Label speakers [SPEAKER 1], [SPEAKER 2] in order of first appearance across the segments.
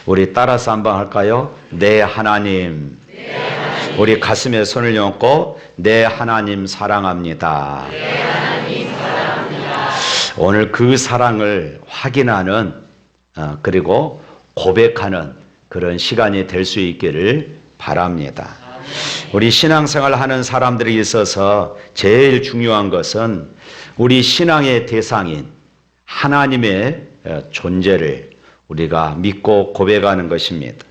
[SPEAKER 1] 우리 따라서 한번 할까요? 내 하나님. 우리 가슴에 손을 얹고 내 하나님 사랑합니다. 오늘 그 사랑을 확인하는 그리고 고백하는 그런 시간이 될 수 있기를 바랍니다. 우리 신앙생활 하는 사람들이 있어서 제일 중요한 것은 우리 신앙의 대상인 하나님의 존재를 우리가 믿고 고백하는 것입니다.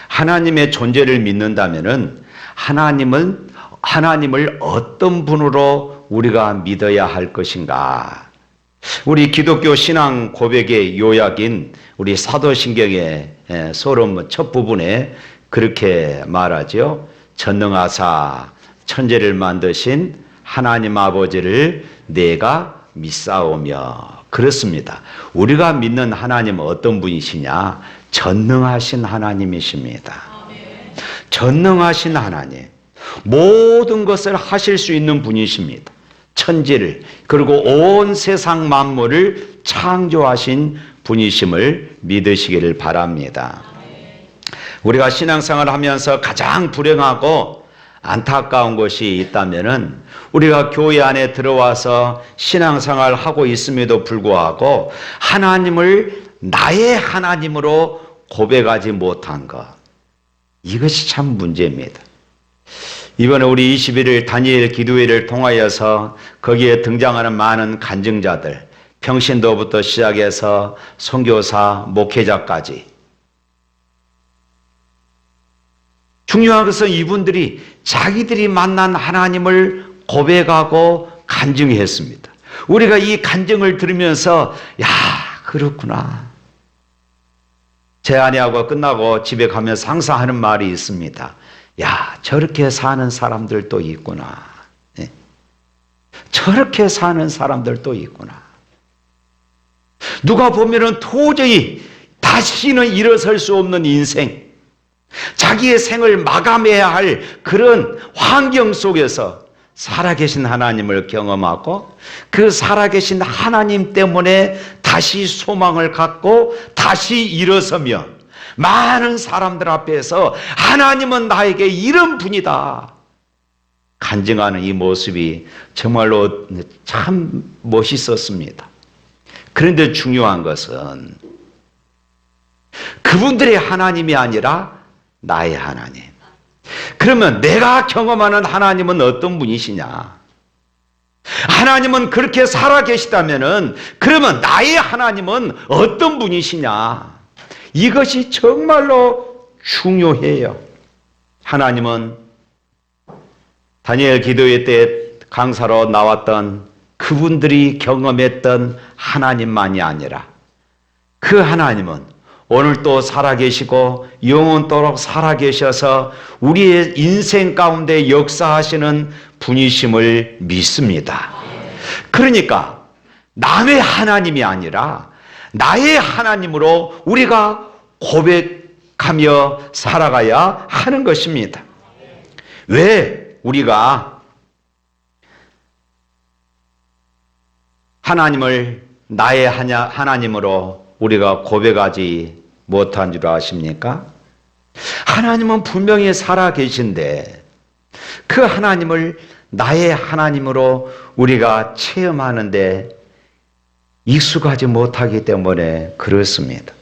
[SPEAKER 1] 하나님의 존재를 믿는다면은 하나님을 어떤 분으로 우리가 믿어야 할 것인가? 우리 기독교 신앙 고백의 요약인 우리 사도신경의 서론 첫 부분에 그렇게 말하죠. 전능하사 천지를 만드신 하나님 아버지를 내가 믿사오며. 그렇습니다. 우리가 믿는 하나님은 어떤 분이시냐? 전능하신 하나님이십니다. 전능하신 하나님, 모든 것을 하실 수 있는 분이십니다. 천지를 그리고 온 세상 만물을 창조하신 분이심을 믿으시기를 바랍니다. 우리가 신앙생활을 하면서 가장 불행하고 안타까운 것이 있다면은 우리가 교회 안에 들어와서 신앙생활을 하고 있음에도 불구하고 하나님을 나의 하나님으로 고백하지 못한 것, 이것이 참 문제입니다. 이번에 우리 21일 다니엘 기도회를 통하여서 거기에 등장하는 많은 간증자들, 평신도부터 시작해서 선교사, 목회자까지, 중요한 것은 이분들이 자기들이 만난 하나님을 고백하고 간증했습니다. 우리가 이 간증을 들으면서 야, 그렇구나. 제 아내하고 끝나고 집에 가면서 항상 하는 말이 있습니다. 야, 저렇게 사는 사람들도 있구나. 네. 저렇게 사는 사람들도 있구나. 누가 보면은 도저히 다시는 일어설 수 없는 인생, 자기의 생을 마감해야 할 그런 환경 속에서 살아계신 하나님을 경험하고 그 살아계신 하나님 때문에 다시 소망을 갖고 다시 일어서며 많은 사람들 앞에서 하나님은 나에게 이런 분이다 간증하는 이 모습이 정말로 참 멋있었습니다. 그런데 중요한 것은 그분들의 하나님이 아니라 나의 하나님. 그러면 내가 경험하는 하나님은 어떤 분이시냐? 하나님은 그렇게 살아계시다면은 그러면 나의 하나님은 어떤 분이시냐? 이것이 정말로 중요해요. 하나님은 다니엘 기도회 때 강사로 나왔던 그분들이 경험했던 하나님만이 아니라 그 하나님은 오늘 또 살아계시고 영원토록 살아계셔서 우리의 인생 가운데 역사하시는 분이심을 믿습니다. 그러니까 남의 하나님이 아니라 나의 하나님으로 우리가 고백하며 살아가야 하는 것입니다. 왜 우리가 하나님을 나의 하나님으로 우리가 고백하지 못한 줄 아십니까? 하나님은 분명히 살아계신데 그 하나님을 나의 하나님으로 우리가 체험하는데 익숙하지 못하기 때문에 그렇습니다.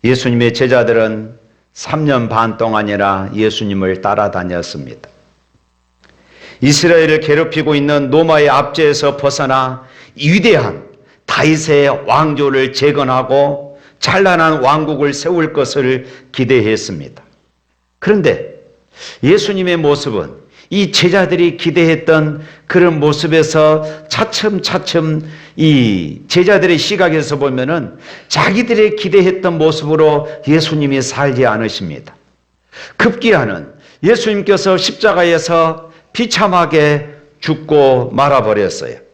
[SPEAKER 1] 예수님의 제자들은 3년 반 동안이나 예수님을 따라다녔습니다. 이스라엘을 괴롭히고 있는 로마의 압제에서 벗어나 위대한 다윗의 왕조를 재건하고 찬란한 왕국을 세울 것을 기대했습니다. 그런데 예수님의 모습은 이 제자들이 기대했던 그런 모습에서 차츰차츰 이 제자들의 시각에서 보면은 자기들의 기대했던 모습으로 예수님이 살지 않으십니다. 급기야는 예수님께서 십자가에서 비참하게 죽고 말아버렸어요.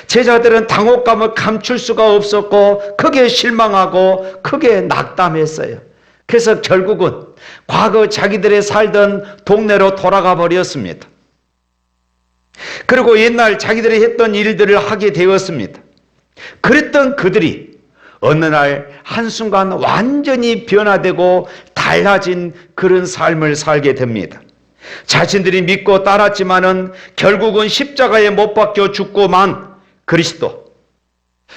[SPEAKER 1] 제자들은 당혹감을 감출 수가 없었고 크게 실망하고 크게 낙담했어요. 그래서 결국은 과거 자기들의 살던 동네로 돌아가 버렸습니다. 그리고 옛날 자기들이 했던 일들을 하게 되었습니다. 그랬던 그들이 어느 날 한순간 완전히 변화되고 달라진 그런 삶을 살게 됩니다. 자신들이 믿고 따랐지만은 결국은 십자가에 못 박혀 죽고만 그리스도,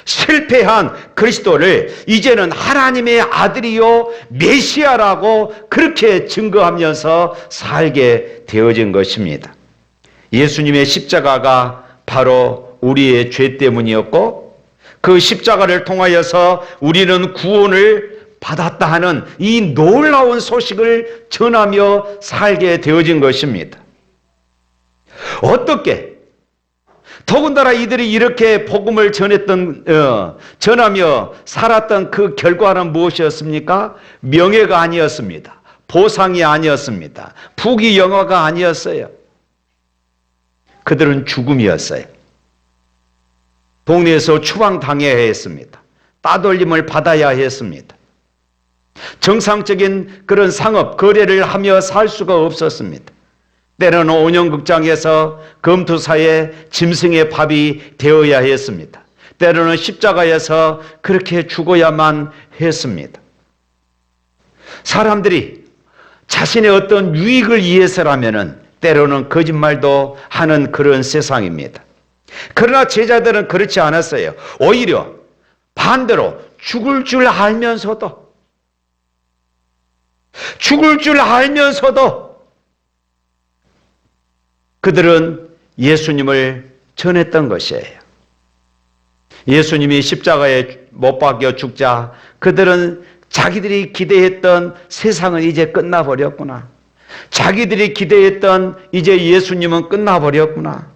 [SPEAKER 1] 실패한 그리스도를 이제는 하나님의 아들이요 메시아라고 그렇게 증거하면서 살게 되어진 것입니다. 예수님의 십자가가 바로 우리의 죄 때문이었고 그 십자가를 통하여서 우리는 구원을 받았다 하는 이 놀라운 소식을 전하며 살게 되어진 것입니다. 어떻게? 더군다나 이들이 이렇게 복음을 전하며 살았던 그 결과는 무엇이었습니까? 명예가 아니었습니다. 보상이 아니었습니다. 부귀영화가 아니었어요. 그들은 죽음이었어요. 동네에서 추방당해야 했습니다. 따돌림을 받아야 했습니다. 정상적인 그런 상업, 거래를 하며 살 수가 없었습니다. 때로는 온영극장에서 검투사의 짐승의 밥이 되어야 했습니다. 때로는 십자가에서 그렇게 죽어야만 했습니다. 사람들이 자신의 어떤 유익을 위해서라면은 때로는 거짓말도 하는 그런 세상입니다. 그러나 제자들은 그렇지 않았어요. 오히려 반대로 죽을 줄 알면서도 그들은 예수님을 전했던 것이에요. 예수님이 십자가에 못 박혀 죽자 그들은 자기들이 기대했던 세상은 이제 끝나버렸구나. 자기들이 기대했던 이제 예수님은 끝나버렸구나.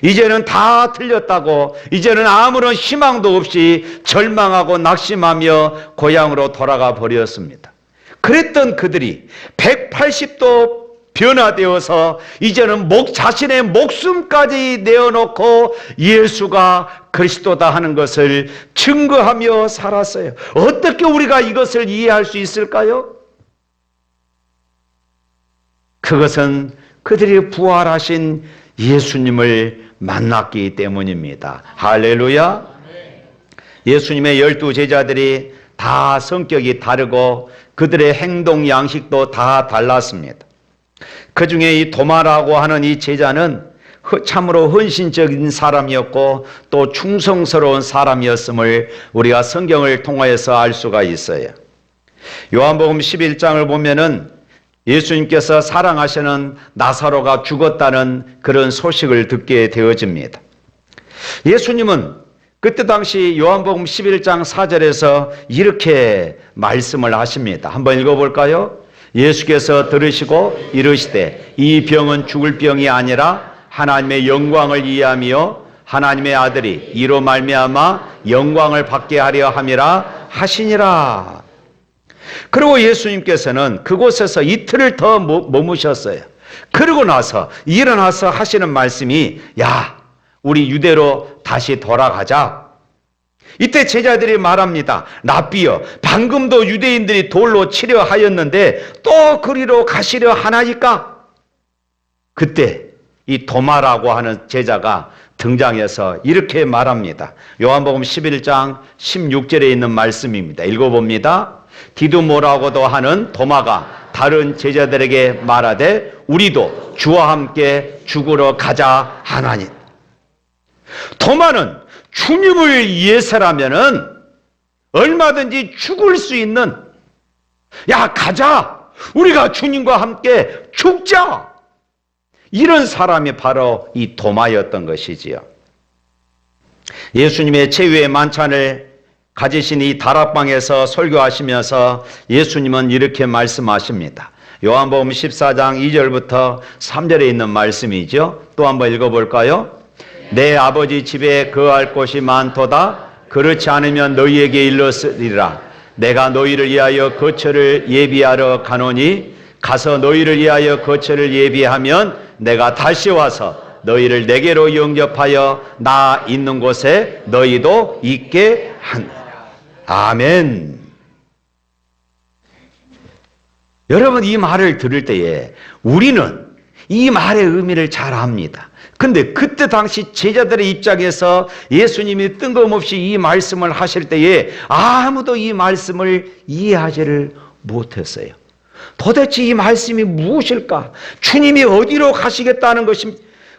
[SPEAKER 1] 이제는 다 틀렸다고, 이제는 아무런 희망도 없이 절망하고 낙심하며 고향으로 돌아가 버렸습니다. 그랬던 그들이 180도 변화되어서 이제는 자신의 목숨까지 내어놓고 예수가 그리스도다 하는 것을 증거하며 살았어요. 어떻게 우리가 이것을 이해할 수 있을까요? 그것은 그들이 부활하신 예수님을 만났기 때문입니다. 할렐루야. 예수님의 12제자들이 다 성격이 다르고 그들의 행동 양식도 다 달랐습니다. 그 중에 이 도마라고 하는 이 제자는 참으로 헌신적인 사람이었고 또 충성스러운 사람이었음을 우리가 성경을 통하여서 알 수가 있어요. 요한복음 11장을 보면은 예수님께서 사랑하시는 나사로가 죽었다는 그런 소식을 듣게 되어집니다. 예수님은 그때 당시 요한복음 11장 4절에서 이렇게 말씀을 하십니다. 한번 읽어볼까요? 예수께서 들으시고 이르시되 이 병은 죽을 병이 아니라 하나님의 영광을 위하며 하나님의 아들이 이로 말미암아 영광을 받게 하려 함이라 하시니라. 그리고 예수님께서는 그곳에서 이틀을 더 머무셨어요. 그러고 나서 일어나서 하시는 말씀이 야, 우리 유대로 다시 돌아가자. 이때 제자들이 말합니다. 랍비여, 방금도 유대인들이 돌로 치려 하였는데 또 그리로 가시려 하나이까? 그때 이 도마라고 하는 제자가 등장해서 이렇게 말합니다. 요한복음 11장 16절에 있는 말씀입니다. 읽어봅니다. 디두모라고도 하는 도마가 다른 제자들에게 말하되 우리도 주와 함께 죽으러 가자 하나니. 도마는 주님을 위해서라면은 얼마든지 죽을 수 있는, 야 가자, 우리가 주님과 함께 죽자, 이런 사람이 바로 이 도마였던 것이지요. 예수님의 최후의 만찬을 가지신 이 다락방에서 설교하시면서 예수님은 이렇게 말씀하십니다. 요한복음 14장 2절부터 3절에 있는 말씀이죠. 또 한번 읽어볼까요? 내 아버지 집에 거할 곳이 많도다. 그렇지 않으면 너희에게 일렀으리라. 내가 너희를 위하여 거처를 예비하러 가노니 가서 너희를 위하여 거처를 예비하면 내가 다시 와서 너희를 내게로 영접하여 나 있는 곳에 너희도 있게 하느니라. 아멘. 여러분, 이 말을 들을 때에 우리는 이 말의 의미를 잘 압니다. 근데 그때 그때 당시 제자들의 입장에서 예수님이 뜬금없이 이 말씀을 하실 때에 아무도 이 말씀을 이해하지를 못했어요. 도대체 이 말씀이 무엇일까? 주님이 어디로 가시겠다는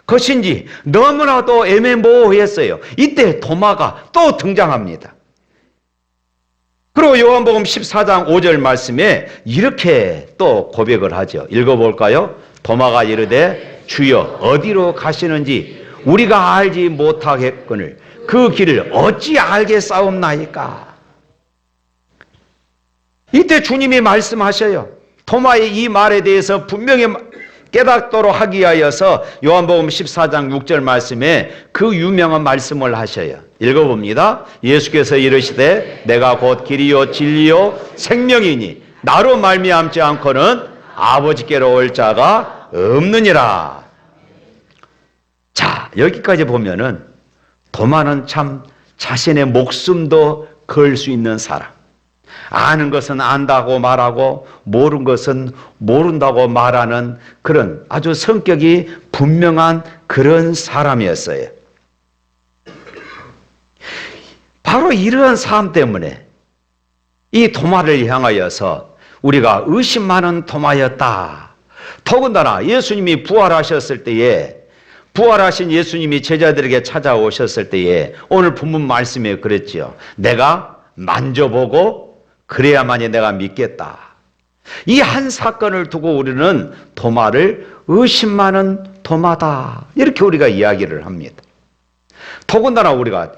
[SPEAKER 1] 것인지 너무나도 애매모호했어요. 이때 도마가 또 등장합니다. 그리고 요한복음 14장 5절 말씀에 이렇게 또 고백을 하죠. 읽어볼까요? 도마가 이르되 주여 어디로 가시는지 우리가 알지 못하겠거늘 그 길을 어찌 알겠사옵나이까. 이때 주님이 말씀하셔요. 도마의 이 말에 대해서 분명히 깨닫도록 하기 위하여서 요한복음 14장 6절 말씀에 그 유명한 말씀을 하셔요. 읽어봅니다. 예수께서 이르시되 내가 곧 길이요 진리요 생명이니 나로 말미암지 않고는 아버지께로 올 자가 없느니라. 자, 여기까지 보면은 도마는 참 자신의 목숨도 걸 수 있는 사람, 아는 것은 안다고 말하고 모르는 것은 모른다고 말하는 그런 아주 성격이 분명한 그런 사람이었어요. 바로 이러한 삶 때문에 이 도마를 향하여서 우리가 의심 많은 도마였다. 더군다나 예수님이 부활하셨을 때에, 부활하신 예수님이 제자들에게 찾아오셨을 때에 오늘 본문 말씀에 그랬죠. 내가 만져보고 그래야만이 내가 믿겠다. 이 한 사건을 두고 우리는 도마를 의심 많은 도마다 이렇게 우리가 이야기를 합니다. 더군다나 우리가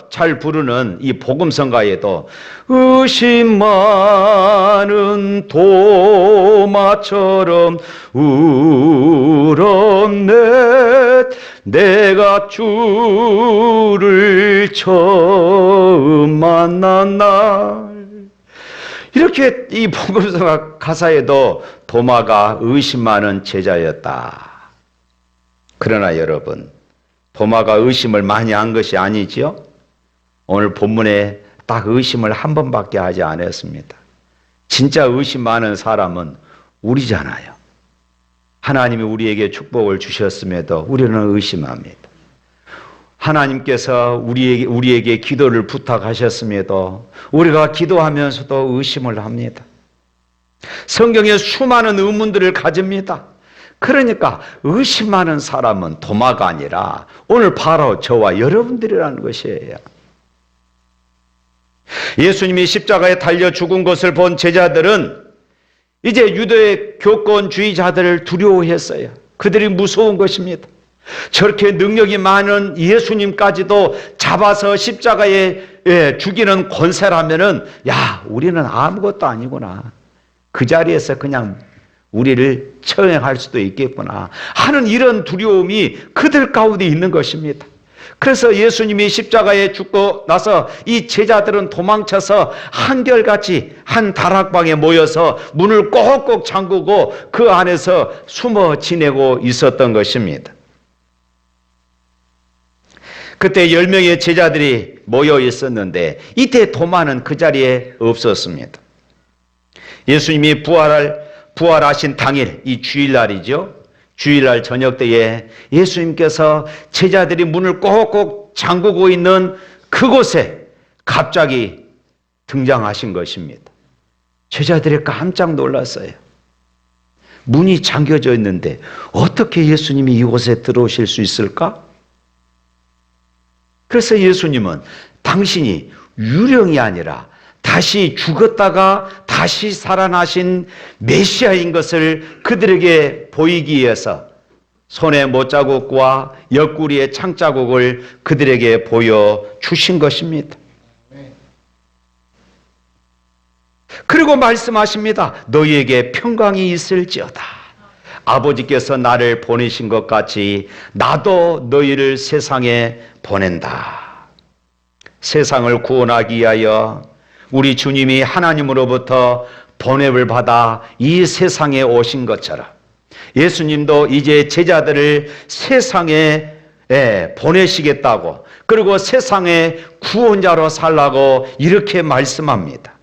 [SPEAKER 1] 잘 부르는 이 복음성가에도 의심 많은 도마처럼 울었네 내가 주를 처음 만난 날. 이렇게 이 복음성가 가사에도 도마가 의심 많은 제자였다. 그러나 여러분, 도마가 의심을 많이 한 것이 아니지요? 오늘 본문에 딱 의심을 한 번밖에 하지 않았습니다. 진짜 의심 많은 사람은 우리잖아요. 하나님이 우리에게 축복을 주셨음에도 우리는 의심합니다. 하나님께서 우리에게 기도를 부탁하셨음에도 우리가 기도하면서도 의심을 합니다. 성경에 수많은 의문들을 가집니다. 그러니까 의심 많은 사람은 도마가 아니라 오늘 바로 저와 여러분들이라는 것이에요. 예수님이 십자가에 달려 죽은 것을 본 제자들은 이제 유대의 교권주의자들을 두려워했어요. 그들이 무서운 것입니다. 저렇게 능력이 많은 예수님까지도 잡아서 십자가에 죽이는 권세라면은 야, 우리는 아무것도 아니구나. 그 자리에서 그냥 우리를 처형할 수도 있겠구나 하는 이런 두려움이 그들 가운데 있는 것입니다. 그래서 예수님이 십자가에 죽고 나서 이 제자들은 도망쳐서 한결같이 한 다락방에 모여서 문을 꼭꼭 잠그고 그 안에서 숨어 지내고 있었던 것입니다. 그때 10명의 제자들이 모여 있었는데 이때 도마는 그 자리에 없었습니다. 예수님이 부활하신 당일, 이 주일날이죠. 주일날 저녁 때에 예수님께서 제자들이 문을 꼭꼭 잠그고 있는 그곳에 갑자기 등장하신 것입니다. 제자들이 깜짝 놀랐어요. 문이 잠겨져 있는데 어떻게 예수님이 이곳에 들어오실 수 있을까? 그래서 예수님은 당신이 유령이 아니라 다시 죽었다가 다시 살아나신 메시아인 것을 그들에게 보이기 위해서 손에 못자국과 옆구리의 창자국을 그들에게 보여주신 것입니다. 그리고 말씀하십니다. 너희에게 평강이 있을지어다. 아버지께서 나를 보내신 것 같이 나도 너희를 세상에 보낸다. 세상을 구원하기 위하여 우리 주님이 하나님으로부터 보냄을 받아 이 세상에 오신 것처럼 예수님도 이제 제자들을 세상에 보내시겠다고, 그리고 세상의 구원자로 살라고 이렇게 말씀합니다.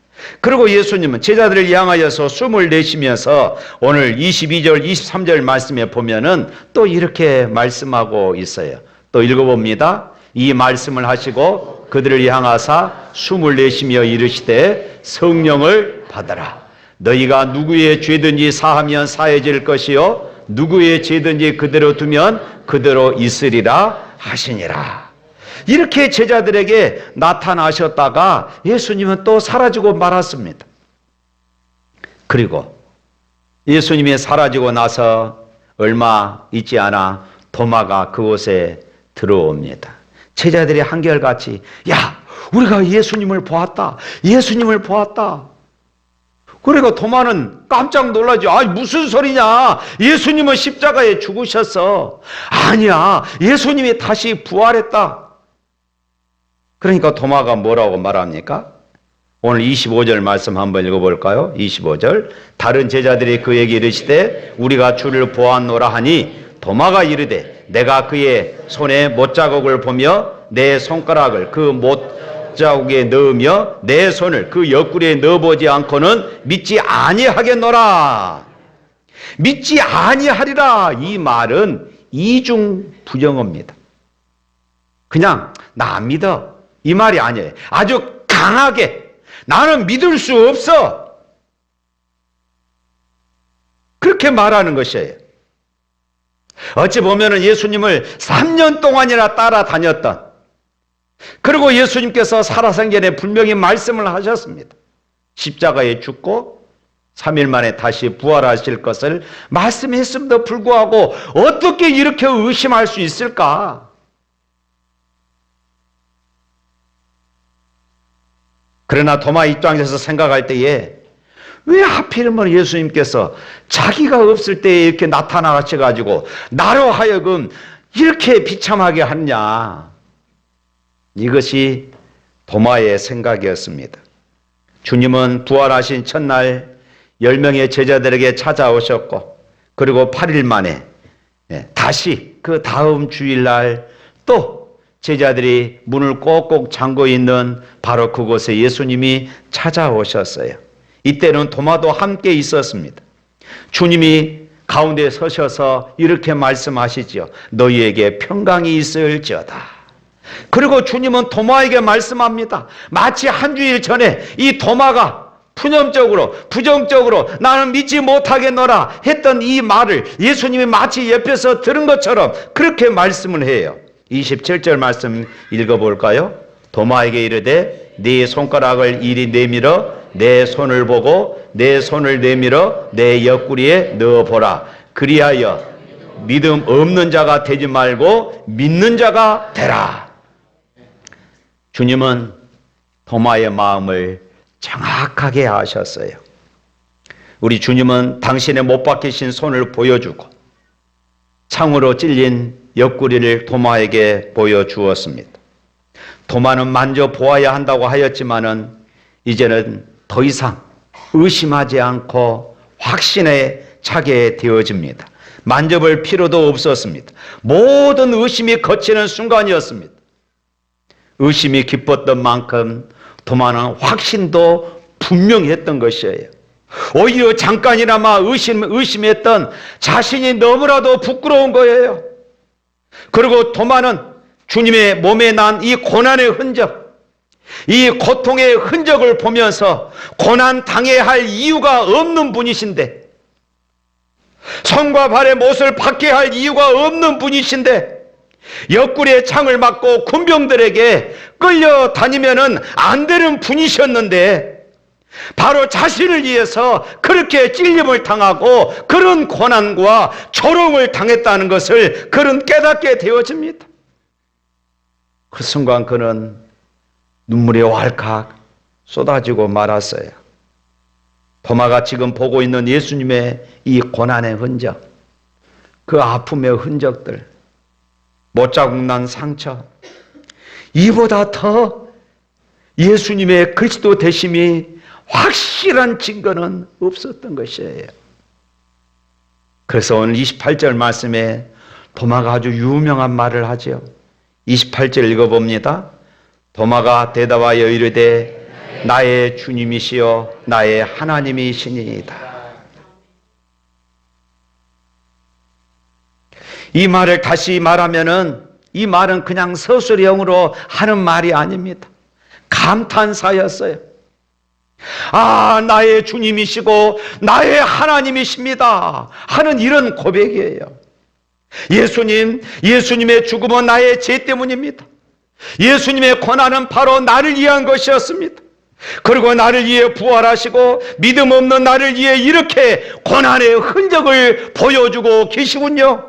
[SPEAKER 1] 그리고 예수님은 제자들을 향하여서 숨을 내쉬면서 오늘 22절 23절 말씀에 보면은 또 이렇게 말씀하고 있어요. 또 읽어봅니다. 이 말씀을 하시고 그들을 향하사 숨을 내쉬며 이르시되 성령을 받아라. 너희가 누구의 죄든지 사하면 사해질 것이요 누구의 죄든지 그대로 두면 그대로 있으리라 하시니라. 이렇게 제자들에게 나타나셨다가 예수님은 또 사라지고 말았습니다. 그리고 예수님이 사라지고 나서 얼마 있지 않아 도마가 그곳에 들어옵니다. 제자들이 한결같이 야, 우리가 예수님을 보았다. 예수님을 보았다. 그러니까 도마는 깜짝 놀라죠. 아, 무슨 소리냐? 예수님은 십자가에 죽으셨어. 아니야, 예수님이 다시 부활했다. 그러니까 도마가 뭐라고 말합니까? 오늘 25절 말씀 한번 읽어볼까요? 25절. 다른 제자들이 그에게 이르시되 우리가 주를 보았노라 하니 도마가 이르되 내가 그의 손에 못자국을 보며 내 손가락을 그 못자국에 넣으며 내 손을 그 옆구리에 넣어보지 않고는 믿지 아니하겠노라. 믿지 아니하리라. 이 말은 이중 부정어입니다. 그냥 나 안 믿어 이 말이 아니에요. 아주 강하게 나는 믿을 수 없어 그렇게 말하는 것이에요. 어찌 보면 예수님을 3년 동안이나 따라다녔던, 그리고 예수님께서 살아생전에 분명히 말씀을 하셨습니다. 십자가에 죽고 3일 만에 다시 부활하실 것을 말씀했음에도 불구하고 어떻게 이렇게 의심할 수 있을까? 그러나 도마 입장에서 생각할 때에 왜 하필이면 예수님께서 자기가 없을 때에 이렇게 나타나셔가지고 나로 하여금 이렇게 비참하게 하느냐. 이것이 도마의 생각이었습니다. 주님은 부활하신 첫날 10명의 제자들에게 찾아오셨고, 그리고 8일 만에 다시 그 다음 주일날 또 제자들이 문을 꼭꼭 잠궈 있는 바로 그곳에 예수님이 찾아오셨어요. 이때는 도마도 함께 있었습니다. 주님이 가운데 서셔서 이렇게 말씀하시죠. 너희에게 평강이 있을지어다. 그리고 주님은 도마에게 말씀합니다. 마치 한 주일 전에 이 도마가 푸념적으로 부정적으로 나는 믿지 못하겠노라 했던 이 말을 예수님이 마치 옆에서 들은 것처럼 그렇게 말씀을 해요. 27절 말씀 읽어볼까요? 도마에게 이르되 네 손가락을 이리 내밀어 내 손을 보고 내 손을 내밀어 내 옆구리에 넣어보라. 그리하여 믿음 없는 자가 되지 말고 믿는 자가 되라. 주님은 도마의 마음을 정확하게 아셨어요. 우리 주님은 당신의 못 박히신 손을 보여주고 창으로 찔린 옆구리를 도마에게 보여주었습니다. 도마는 만져보아야 한다고 하였지만은 이제는 더 이상 의심하지 않고 확신에 차게 되어집니다. 만져볼 필요도 없었습니다. 모든 의심이 거치는 순간이었습니다. 의심이 깊었던 만큼 도마는 확신도 분명했던 것이에요. 오히려 잠깐이나마 의심했던 자신이 너무나도 부끄러운 거예요. 그리고 도마는 주님의 몸에 난 이 고난의 흔적, 이 고통의 흔적을 보면서 고난 당해야 할 이유가 없는 분이신데, 손과 발의 못을 박게 할 이유가 없는 분이신데, 옆구리에 창을 맞고 군병들에게 끌려다니면은 안 되는 분이셨는데, 바로 자신을 위해서 그렇게 찔림을 당하고 그런 고난과 조롱을 당했다는 것을 그는 깨닫게 되어집니다. 그 순간 그는 눈물이 왈칵 쏟아지고 말았어요. 도마가 지금 보고 있는 예수님의 이 고난의 흔적, 그 아픔의 흔적들, 못자국 난 상처, 이보다 더 예수님의 그리스도 되심이 확실한 증거는 없었던 것이에요. 그래서 오늘 28절 말씀에 도마가 아주 유명한 말을 하죠. 28절 읽어봅니다. 도마가 대답하여 이르되 나의 주님이시여 나의 하나님이시니이다. 이 말을 다시 말하면은 이 말은 그냥 서술형으로 하는 말이 아닙니다. 감탄사였어요. 아, 나의 주님이시고 나의 하나님이십니다 하는 이런 고백이에요. 예수님의 죽음은 나의 죄 때문입니다. 예수님의 고난은 바로 나를 위한 것이었습니다. 그리고 나를 위해 부활하시고 믿음 없는 나를 위해 이렇게 고난의 흔적을 보여주고 계시군요.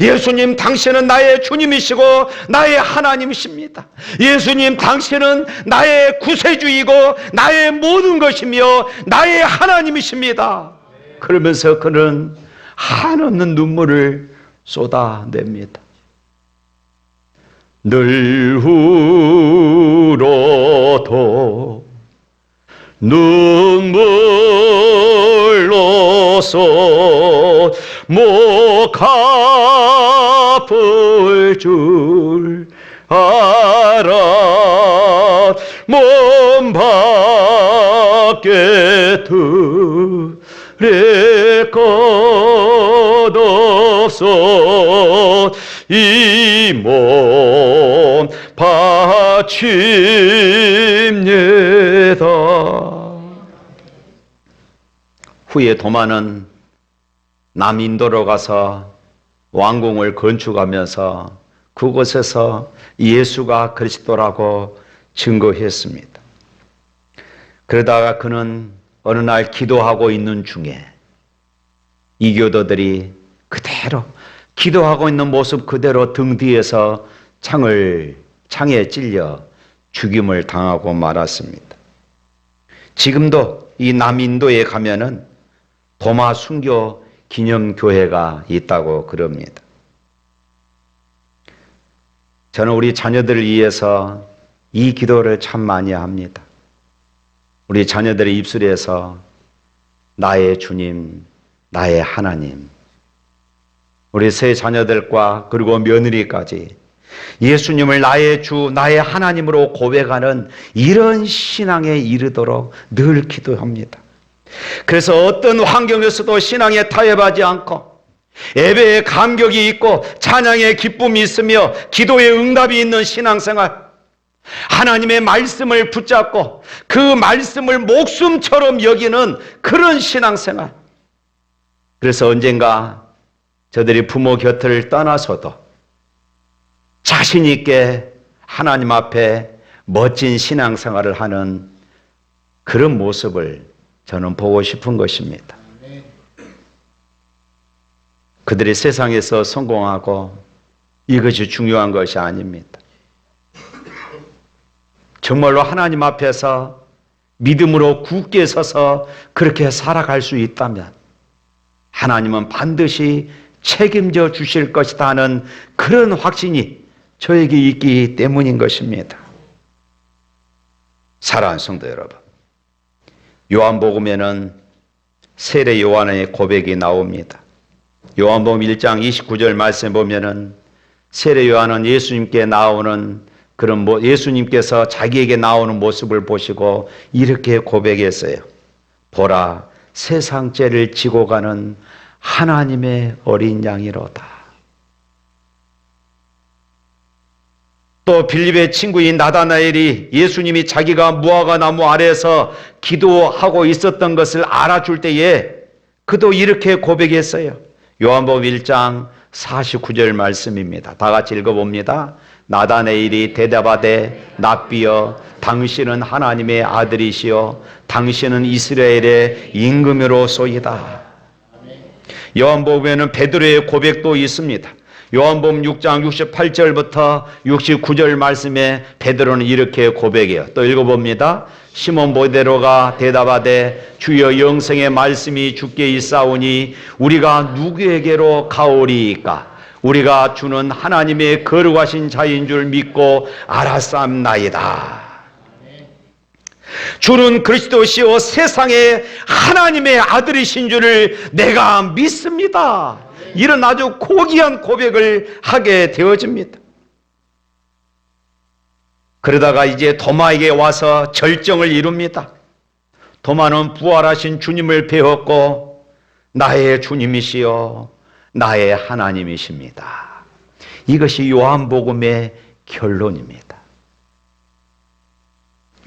[SPEAKER 1] 예수님, 당신은 나의 주님이시고 나의 하나님이십니다. 예수님, 당신은 나의 구세주이고 나의 모든 것이며 나의 하나님이십니다. 그러면서 그는 한없는 눈물을 쏟아냅니다. 늘 울어도 눈물로서 못 갚을 줄 알아. 몸 밖에 드릴 것 없어 이 몸 바칩니다. 후에 도마는 남인도로 가서 왕궁을 건축하면서 그곳에서 예수가 그리스도라고 증거했습니다. 그러다가 그는 어느 날 기도하고 있는 중에 이교도들이 그대로 기도하고 있는 모습 그대로 등 뒤에서 창에 찔려 죽임을 당하고 말았습니다. 지금도 이 남인도에 가면은 도마 순교 기념교회가 있다고 그럽니다. 저는 우리 자녀들을 위해서 이 기도를 참 많이 합니다. 우리 자녀들의 입술에서 나의 주님, 나의 하나님, 우리 세 자녀들과 그리고 며느리까지 예수님을 나의 주, 나의 하나님으로 고백하는 이런 신앙에 이르도록 늘 기도합니다. 그래서 어떤 환경에서도 신앙에 타협하지 않고 예배에 감격이 있고 찬양에 기쁨이 있으며 기도에 응답이 있는 신앙생활, 하나님의 말씀을 붙잡고 그 말씀을 목숨처럼 여기는 그런 신앙생활. 그래서 언젠가 저들이 부모 곁을 떠나서도 자신 있게 하나님 앞에 멋진 신앙생활을 하는 그런 모습을 저는 보고 싶은 것입니다. 그들이 세상에서 성공하고 이것이 중요한 것이 아닙니다. 정말로 하나님 앞에서 믿음으로 굳게 서서 그렇게 살아갈 수 있다면 하나님은 반드시 책임져 주실 것이다 하는 그런 확신이 저에게 있기 때문인 것입니다. 사랑하는 성도 여러분, 요한복음에는 세례 요한의 고백이 나옵니다. 요한복음 1장 29절 말씀 보면은 세례 요한은 예수님께 나오는 그런 예수님께서 자기에게 나오는 모습을 보시고 이렇게 고백했어요. 보라, 세상 죄를 지고 가는 하나님의 어린 양이로다. 또 빌립의 친구인 나다나엘이 예수님이 자기가 무화과 나무 아래에서 기도하고 있었던 것을 알아줄 때에 그도 이렇게 고백했어요. 요한복음 1장 49절 말씀입니다. 다 같이 읽어봅니다. 나다나엘이 대답하되 랍비여, 당신은 하나님의 아들이시요 당신은 이스라엘의 임금이로소이다. 요한복음에는 베드로의 고백도 있습니다. 요한복음 6장 68절부터 69절 말씀에 베드로는 이렇게 고백해요. 또 읽어봅니다. 시몬 베드로가 대답하되 주여, 영생의 말씀이 주께 있사오니 우리가 누구에게로 가오리이까? 우리가 주는 하나님의 거룩하신 자인 줄 믿고 알았사옵나이다. 주는 그리스도시요 세상에 하나님의 아들이신 줄을 내가 믿습니다. 이런 아주 고귀한 고백을 하게 되어집니다. 그러다가 이제 도마에게 와서 절정을 이룹니다. 도마는 부활하신 주님을 배웠고 나의 주님이시요 나의 하나님이십니다. 이것이 요한복음의 결론입니다.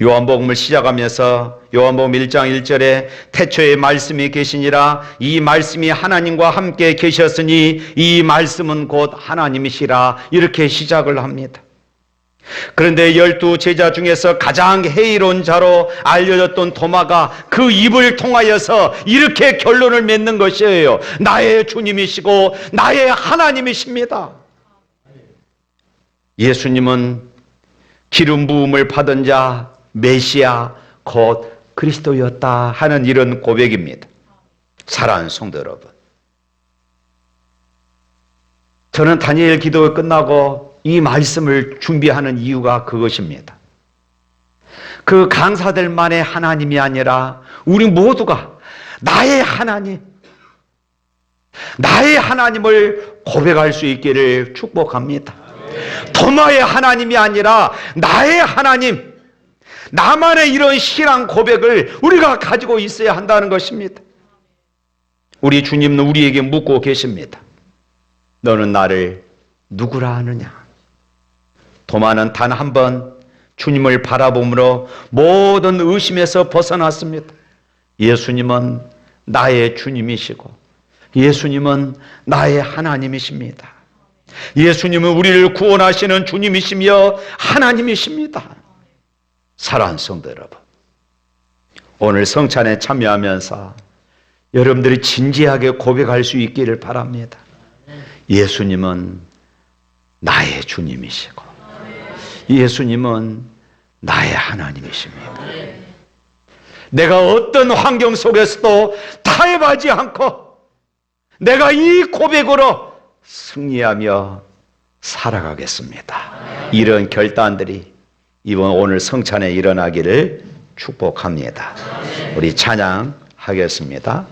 [SPEAKER 1] 요한복음을 시작하면서 요한복음 1장 1절에 태초에 말씀이 계시니라 이 말씀이 하나님과 함께 계셨으니 이 말씀은 곧 하나님이시라 이렇게 시작을 합니다. 그런데 12 제자 중에서 가장 해이로운 자로 알려졌던 도마가 그 입을 통하여서 이렇게 결론을 맺는 것이에요. 나의 주님이시고 나의 하나님이십니다. 예수님은 기름 부음을 받은 자 메시아 곧 그리스도였다 하는 이런 고백입니다. 사랑하는 성도 여러분, 저는 다니엘 기도가 끝나고 이 말씀을 준비하는 이유가 그것입니다. 그 강사들만의 하나님이 아니라 우리 모두가 나의 하나님, 나의 하나님을 고백할 수 있기를 축복합니다. 도마의 하나님이 아니라 나의 하나님, 나만의 이런 신앙 고백을 우리가 가지고 있어야 한다는 것입니다. 우리 주님은 우리에게 묻고 계십니다. 너는 나를 누구라 하느냐? 도마는 단 한 번 주님을 바라봄으로 모든 의심에서 벗어났습니다. 예수님은 나의 주님이시고 예수님은 나의 하나님이십니다. 예수님은 우리를 구원하시는 주님이시며 하나님이십니다. 사랑하는 성도 여러분, 오늘 성찬에 참여하면서 여러분들이 진지하게 고백할 수 있기를 바랍니다. 예수님은 나의 주님이시고 예수님은 나의 하나님이십니다. 내가 어떤 환경 속에서도 타협하지 않고 내가 이 고백으로 승리하며 살아가겠습니다. 이런 결단들이 이번 오늘 성찬에 일어나기를 축복합니다. 우리 찬양하겠습니다.